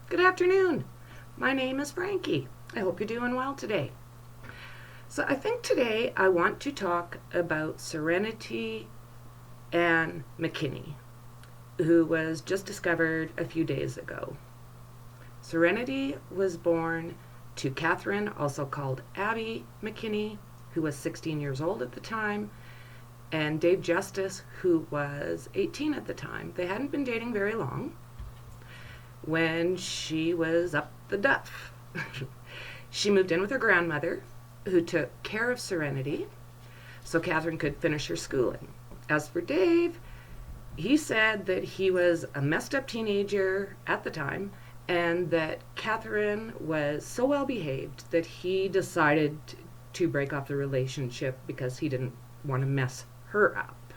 Good afternoon. My name is Frankie. I hope you're doing well today. So, I think today I want to talk about Serenity Ann McKinney, who was just discovered a few days ago. Serenity was born to Catherine, also called Abby McKinney, who was 16 years old at the time, and Dave Justice, who was 18 at the time. They hadn't been dating very long when she was up the duff. She moved in with her grandmother, who took care of Serenity so Catherine could finish her schooling. As for Dave, he said that he was a messed up teenager at the time and that Catherine was so well behaved that he decided to break off the relationship because he didn't want to mess her up.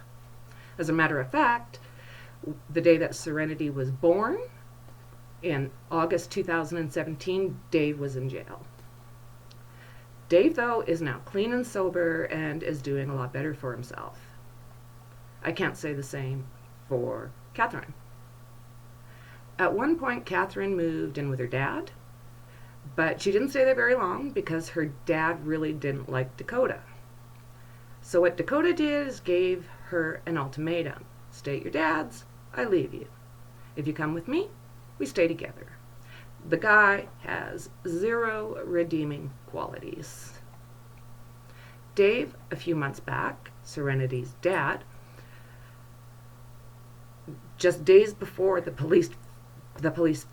As a matter of fact, the day that Serenity was born, in August 2017, Dave was in jail. Dave, though, is now clean and sober and is doing a lot better for himself. I can't say the same for Catherine. At one point, Catherine moved in with her dad, but she didn't stay there very long because her dad really didn't like Dakota. So what Dakota did is gave her an ultimatum. Stay at your dad's, I leave you. If you come with me, we stay together. The guy has zero redeeming qualities. Dave, a few months back, Serenity's dad, just days before the police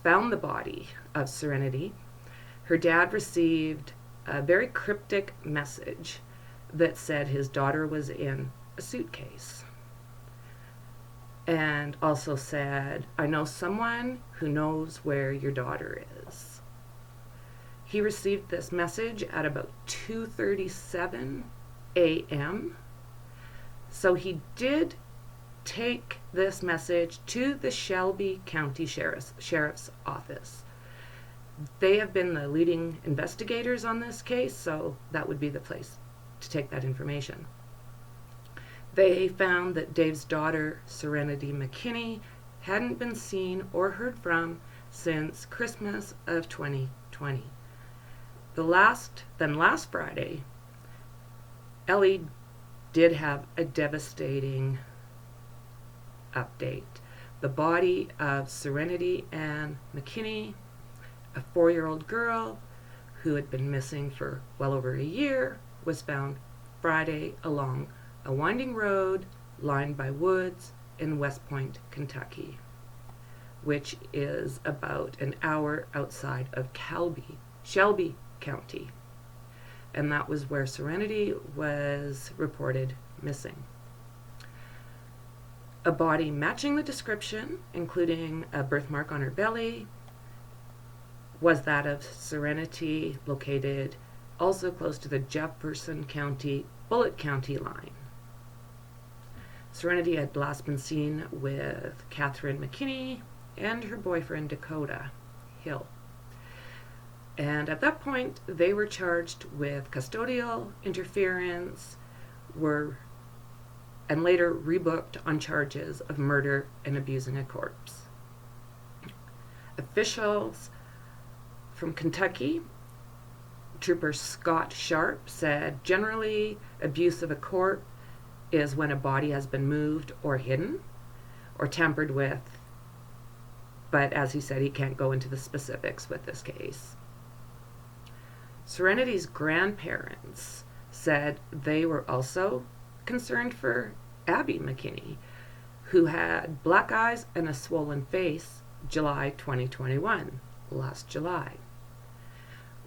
found the body of Serenity, her dad received a very cryptic message that said his daughter was in a suitcase. And also said, I know someone who knows where your daughter is. He received this message at about 2:37 a.m. So he did take this message to the Shelby County Sheriff's Office. They have been the leading investigators on this case, so that would be the place to take that information. They found that Dave's daughter, Serenity McKinney, hadn't been seen or heard from since Christmas of 2020. Last Friday, Ellie did have a devastating update. The body of Serenity Ann McKinney, a 4-year-old girl who had been missing for well over a year, was found Friday along a winding road lined by woods in West Point, Kentucky, which is about an hour outside of Shelby County. And that was where Serenity was reported missing. A body matching the description, including a birthmark on her belly, was that of Serenity, located also close to the Jefferson County, Bullitt County line. Serenity had last been seen with Catherine McKinney and her boyfriend Dakota Hill. And at that point, they were charged with custodial interference, and later rebooked on charges of murder and abusing a corpse. Officials from Kentucky, Trooper Scott Sharp, said generally abuse of a corpse is when a body has been moved or hidden or tampered with, but as he said, he can't go into the specifics with this case. Serenity's grandparents said they were also concerned for Abby McKinney, who had black eyes and a swollen face July 2021, last July.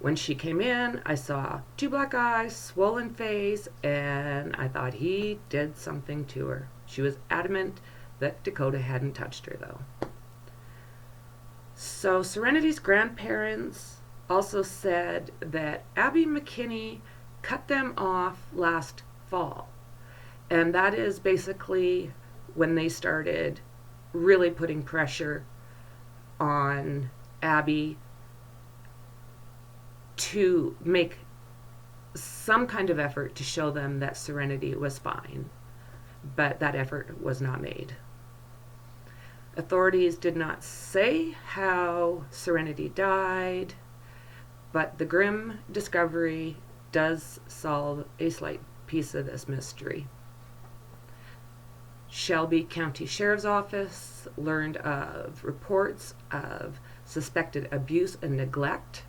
When she came in, I saw 2 black eyes, swollen face, and I thought he did something to her. She was adamant that Dakota hadn't touched her, though. So Serenity's grandparents also said that Abby McKinney cut them off last fall. And that is basically when they started really putting pressure on Abby to make some kind of effort to show them that Serenity was fine, but that effort was not made. Authorities did not say how Serenity died, but the grim discovery does solve a slight piece of this mystery. Shelby County Sheriff's Office learned of reports of suspected abuse and neglect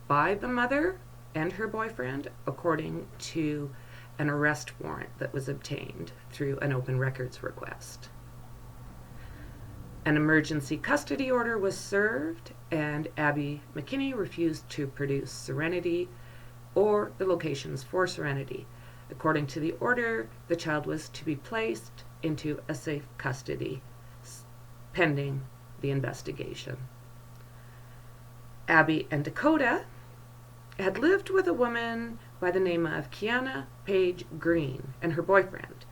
by the mother and her boyfriend, according to an arrest warrant that was obtained through an open records request. An emergency custody order was served, and Abby McKinney refused to produce Serenity or the locations for Serenity. According to the order, the child was to be placed into a safe custody pending the investigation. Abby and Dakota had lived with a woman by the name of Kiana Page Green and her boyfriend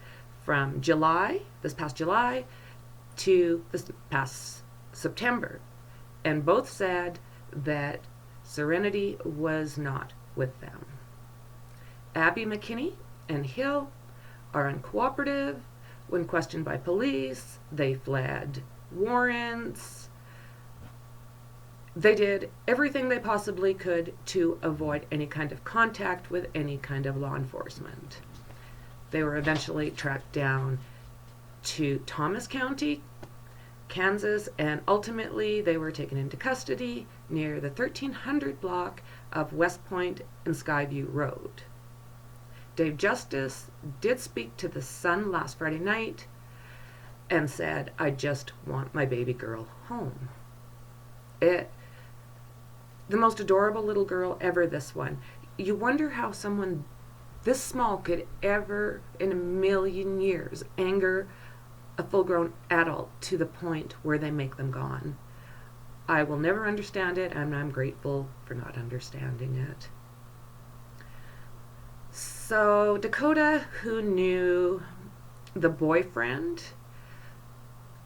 from this past July, to this past September, and both said that Serenity was not with them. Abby McKinney and Hill are uncooperative. When questioned by police, they fled warrants. They did everything they possibly could to avoid any kind of contact with any kind of law enforcement. They were eventually tracked down to Thomas County, Kansas, and ultimately they were taken into custody near the 1300 block of West Point and Skyview Road. Dave Justice did speak to the Sun last Friday night and said, "I just want my baby girl home." The most adorable little girl ever, this one. You wonder how someone this small could ever in a million years anger a full-grown adult to the point where they make them gone. I will never understand it, and I'm grateful for not understanding it. So Dakota, who knew the boyfriend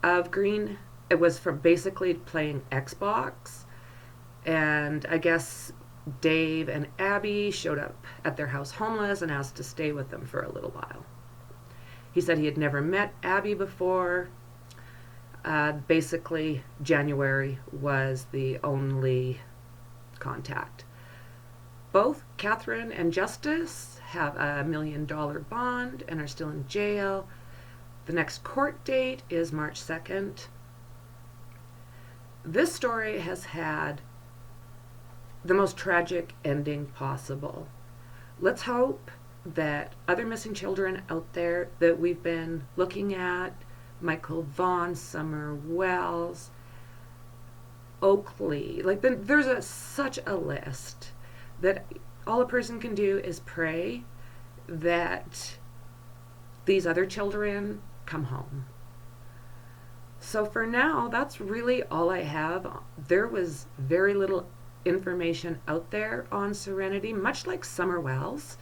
of Green, it was from basically playing Xbox, and I guess Dave and Abby showed up at their house homeless and asked to stay with them for a little while. He said he had never met Abby before. Basically, January was the only contact. Both Catherine and Justice have a $1 million bond and are still in jail. The next court date is March 2nd. This story has had the most tragic ending possible. Let's hope that other missing children out there that we've been looking at, Michael Vaughn, Summer Wells, Oakley, there's such a list, that all a person can do is pray that these other children come home. So for now, that's really all I have. There was very little information out there on Serenity, much like Summer Wells.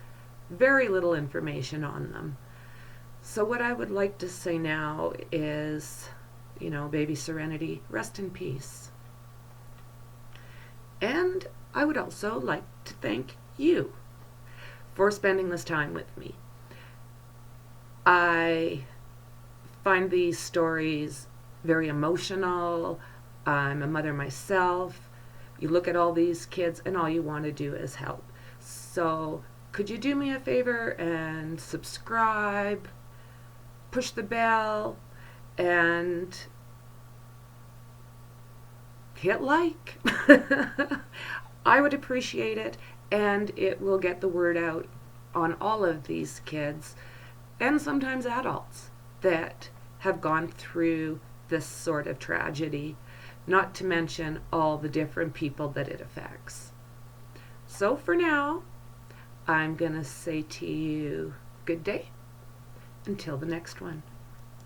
Very little information on them. So what I would like to say now is, baby Serenity, rest in peace. And I would also like to thank you for spending this time with me. I find these stories very emotional. I'm a mother myself. You look at all these kids and all you want to do is help. So could you do me a favor and subscribe, push the bell, and hit like? I would appreciate it, and it will get the word out on all of these kids, and sometimes adults, that have gone through this sort of tragedy, not to mention all the different people that it affects. So for now, I'm going to say to you, good day, until the next one.